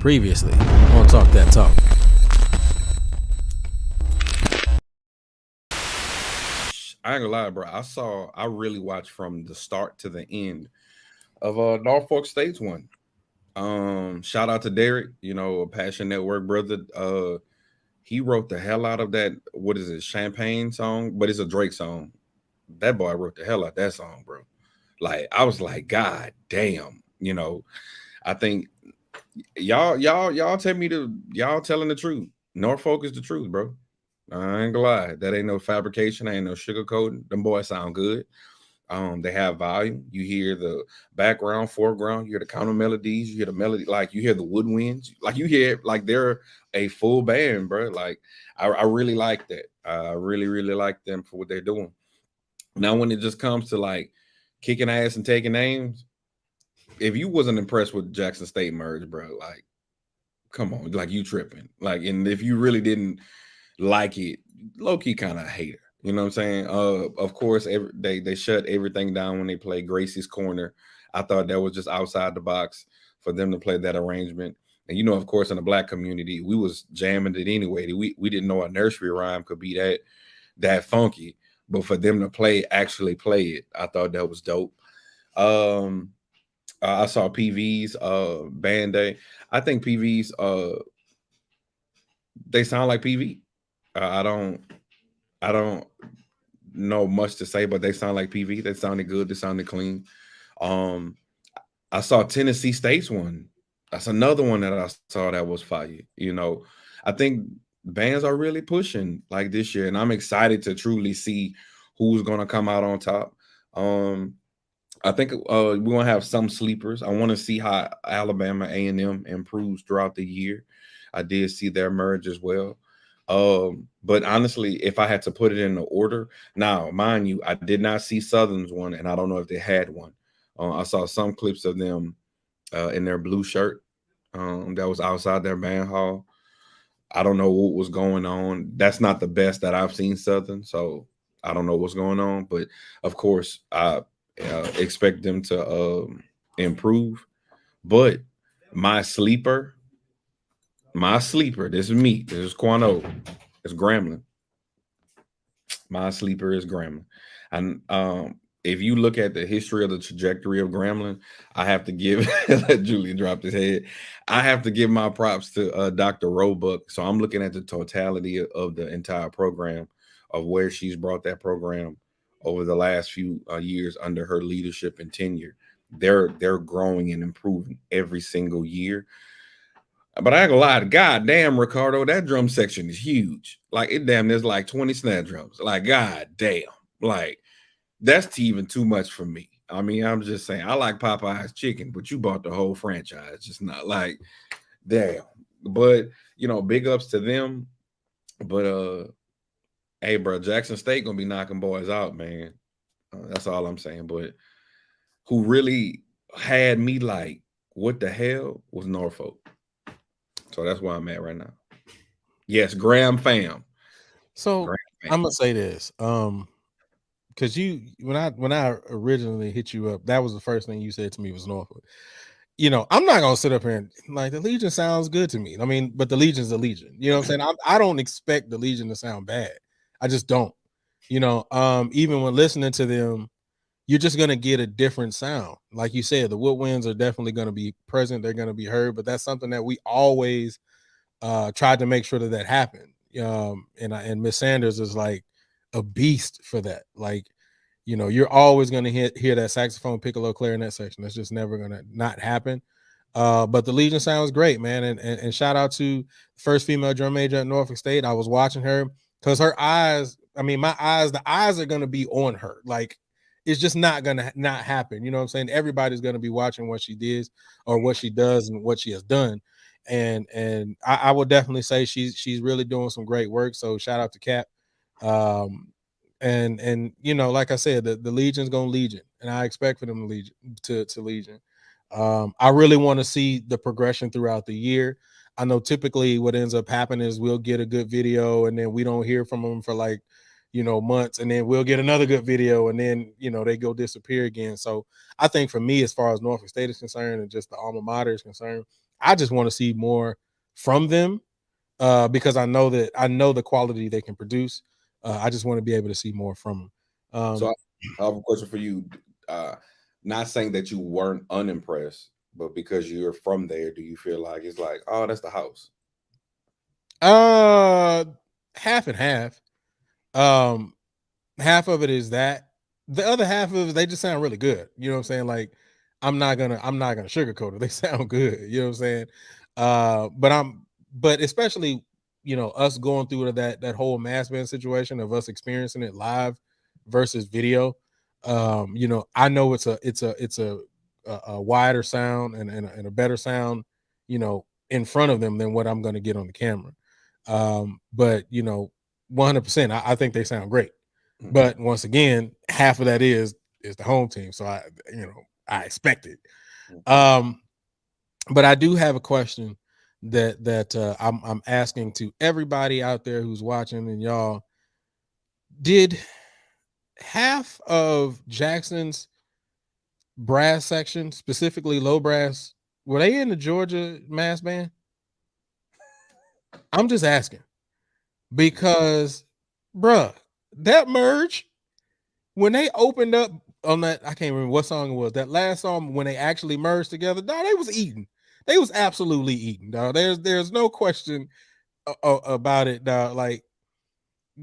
Previously on Talk That Talk. I ain't gonna lie, bro. I really watched from the start to the end of Norfolk State's one. Shout out to Derek, a Passion Network brother. He wrote the hell out of that. What is it, Champagne song? But it's a Drake song. That boy wrote the hell out that song, bro. Like I was like, God damn, I think y'all tell me y'all telling the truth. Norfolk is the truth, bro. I ain't gonna lie. That ain't no fabrication, ain't no sugarcoating. Them boys sound good. They have volume. You hear the background, foreground, you hear the counter melodies, you hear the melody, like you hear the woodwinds, like you hear like they're a full band, bro. Like I really like that. I really, really like them for what they're doing. Now, when it just comes to like kicking ass and taking names, if you wasn't impressed with Jackson State merge, bro, like come on, like you tripping. Like, and if you really didn't like it, low key kind of hater. You know what I'm saying? Of course, they shut everything down when they played Gracie's Corner. I thought that was just outside the box for them to play that arrangement. And of course, in the black community, we was jamming it anyway. We didn't know a nursery rhyme could be that funky, but for them to actually play it, I thought that was dope. Um, I saw PV's band day. I think PV's they sound like PV. I don't know much to say, but they sound like PV. They sounded good. They sounded clean. Um, I saw Tennessee State's one. That's another one that I saw that was fire. I think bands are really pushing like this year, and I'm excited to truly see who's gonna come out on top. I think we're gonna have some sleepers. I want to see how Alabama A&M improves throughout the year. I did see their merge as well. But honestly, if I had to put it in the order, now mind you, I did not see Southern's one, and I don't know if they had one. I saw some clips of them in their blue shirt that was outside their band hall. I don't know what was going on. That's not the best that I've seen Southern, so I don't know what's going on. But of course, I expect them to improve. But my sleeper, this is me. This is Quano. It's Grambling. My sleeper is Grambling. And if you look at the history of the trajectory of Grambling, I have to give let Julian drop his head. I have to give my props to Dr. Roebuck. So I'm looking at the totality of the entire program, of where she's brought that program over the last few years under her leadership and tenure. They're growing and improving every single year. But I ain't gonna lie, god damn, Ricardo, that drum section is huge. Like there's like 20 snare drums. Like, god damn. Like, that's even too much for me. I mean, I'm just saying, I like Popeye's chicken, but you bought the whole franchise. Just not like, damn. But big ups to them. But hey, bro, Jackson State gonna be knocking boys out, man. That's all I'm saying. But who really had me like, what the hell, was Norfolk. So that's where I'm at right now. Yes, Graham fam. So Graham fam. I'm gonna say this, because when I originally hit you up, that was the first thing you said to me was Norfolk. I'm not gonna sit up here and like, the Legion sounds good to me. I mean, but the Legion's the Legion. You know what I'm saying? I don't expect the Legion to sound bad. I just don't. Even when listening to them, you're just gonna get a different sound. Like you said, the woodwinds are definitely gonna be present. They're gonna be heard, but that's something that we always tried to make sure that happened. And Miss Sanders is like a beast for that. Like, you're always going to hear that saxophone, piccolo, clarinet section. That's just never going to not happen. But the Legion sounds great, man. And shout out to first female drum major at Norfolk State. I was watching her because her eyes, the eyes are going to be on her. Like, it's just not going to not happen. You know what I'm saying? Everybody's going to be watching what she did or what she does and what she has done. And I would definitely say she's really doing some great work. So shout out to Cap. And like I said, the Legion's gonna Legion, and I expect for them to Legion. I really want to see the progression throughout the year. I know typically what ends up happening is we'll get a good video and then we don't hear from them for like months, and then we'll get another good video, and then they go disappear again. So I think for me, as far as Norfolk State is concerned and just the alma mater is concerned, I just want to see more from them, because I know the quality they can produce. I just want to be able to see more from them. So I have a question for you. Not saying that you weren't unimpressed, but because you're from there, do you feel like it's like, oh, that's the house? Half and half. Half of it is that. The other half of it, they just sound really good. You know what I'm saying? Like, I'm not gonna sugarcoat it. They sound good. You know what I'm saying? But especially, us going through that whole mass band situation of us experiencing it live versus video. I know it's a wider sound and a better sound, in front of them than what I'm going to get on the camera. But 100%, I think they sound great. But once again, half of that is the home team, so I expect it. But I do have a question that I'm asking to everybody out there who's watching, and y'all, did half of Jackson's brass section, specifically low brass, were they in the Georgia mass band? I'm just asking, because, bruh, that merge, when they opened up on that, I can't remember what song it was, that last song when they actually merged together, dog, they was eating. They was absolutely eating, dog. There's no question about it, dog. Like,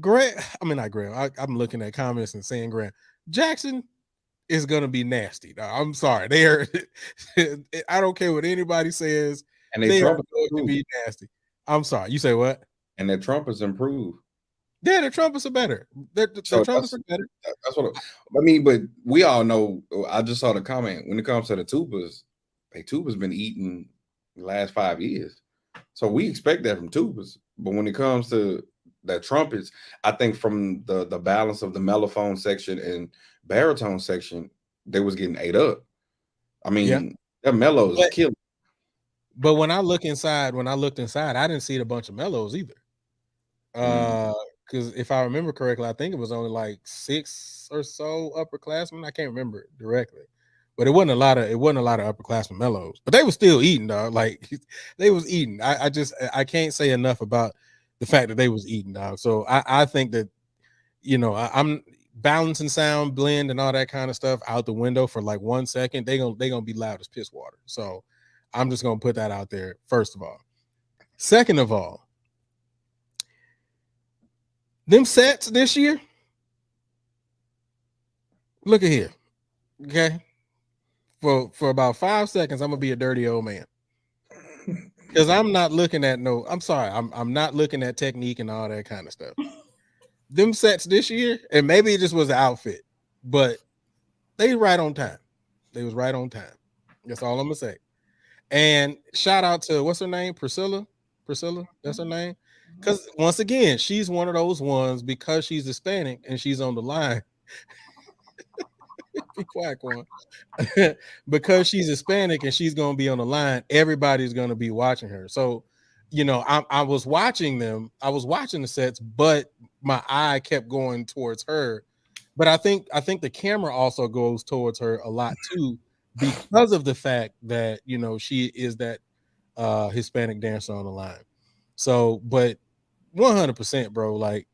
Grant, not Grant. I'm looking at comments and saying Grant Jackson is gonna be nasty, dog. I'm sorry. They are. I don't care what anybody says. And they are going to be nasty. I'm sorry. You say what? And their trumpets improve. Yeah, the trumpets are better. The trumpets are better. That's what I mean. But we all know. I just saw the comment when it comes to the tubas. Tuba's been eating the last 5 years, so we expect that from tubas. But when it comes to the trumpets, I think from the balance of the mellophone section and baritone section, they was getting ate up. I mean, that mellow is killing. But when I looked inside, I didn't see a bunch of mellows either. Because if I remember correctly, I think it was only like 6 or so upperclassmen. I can't remember it directly, but it wasn't a lot of upperclassmen mellows. But they were still eating, dog. Like, they was eating. I can't say enough about the fact that they was eating, dog. So I think that I'm balancing sound, blend, and all that kind of stuff out the window for like 1 second. They gonna be loud as piss water. So I'm just gonna put that out there. First of all, second of all, them sets this year, look at here. Okay. For about 5 seconds, I'm gonna be a dirty old man. Because I'm not looking at I'm sorry, I'm not looking at technique and all that kind of stuff. Them sets this year, and maybe it just was the outfit, but they right on time. They was right on time. That's all I'm gonna say. And shout out to, what's her name? Priscilla, that's her name. Because once again, she's one of those ones, because she's Hispanic and she's on the line. Be quiet, Quan. Because she's Hispanic and she's gonna be on the line, everybody's gonna be watching her. So, I was watching them, I was watching the sets, but my eye kept going towards her. But I think the camera also goes towards her a lot too, because of the fact that she is that Hispanic dancer on the line. So, but 100%, bro. Like,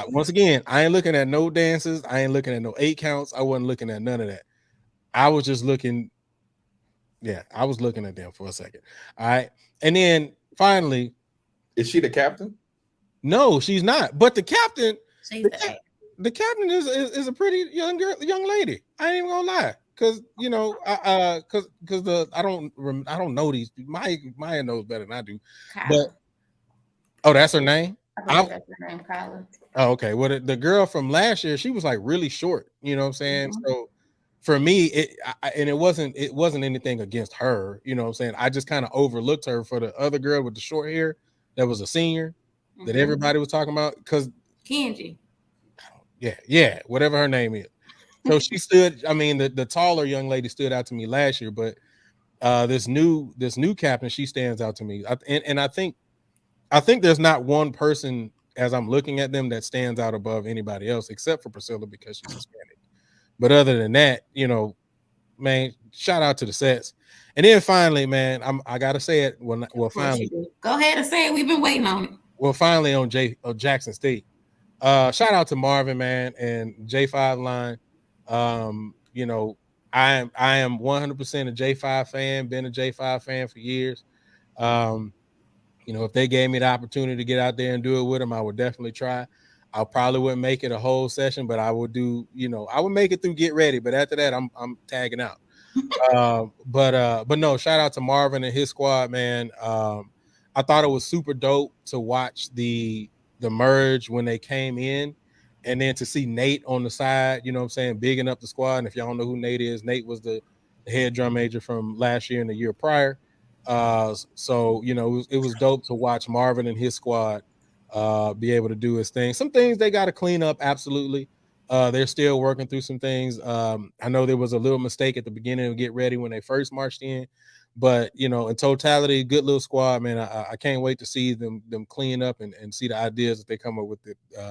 once again, I ain't looking at no dances. I ain't looking at no 8 counts. I wasn't looking at none of that. I was just looking. Yeah, I was looking at them for a second. All right, and then finally, is she the captain? No, she's not. But the captain, the captain is a pretty young lady. I ain't even gonna lie. Because I don't know these. Maya knows better than I do. But that's her name. That's her name, Kyla. Oh, okay. Well, the girl from last year, she was like really short. You know what I'm saying? Mm-hmm. So for me, it wasn't anything against her. You know what I'm saying? I just kind of overlooked her for the other girl with the short hair that was a senior that everybody was talking about. Because Kenji. Yeah, whatever her name is. So she stood. I mean, the taller young lady stood out to me last year, but this new captain, she stands out to me. And I think there's not one person as I'm looking at them that stands out above anybody else, except for Priscilla because she's Hispanic. But other than that, man, shout out to the sets. And then finally, man, I gotta say it. Finally, go ahead and say it. We've been waiting on it. Well, finally on Jackson State. Shout out to Marvin, man, and J5 line. I am 100% a J5 fan. Been a J5 fan for years. If they gave me the opportunity to get out there and do it with them, I would definitely try. I probably wouldn't make it a whole session, but I would do. I would make it through get ready. But after that, I'm tagging out. But no, shout out to Marvin and his squad, man. I thought it was super dope to watch the merge when they came in, and then to see Nate on the side, what I'm saying, bigging up the squad. And if y'all don't know who Nate is, Nate was the head drum major from last year and the year prior. So it was dope to watch Marvin and his squad be able to do his thing. Some things they got to clean up, absolutely. They're still working through some things. I know there was a little mistake at the beginning of Get Ready when they first marched in, but in totality, good little squad, man. I can't wait to see them clean up and see the ideas that they come up with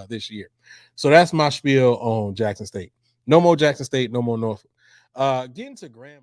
this year. So that's my spiel on Jackson State. No more Jackson State, no more Norfolk. Getting to Grambling.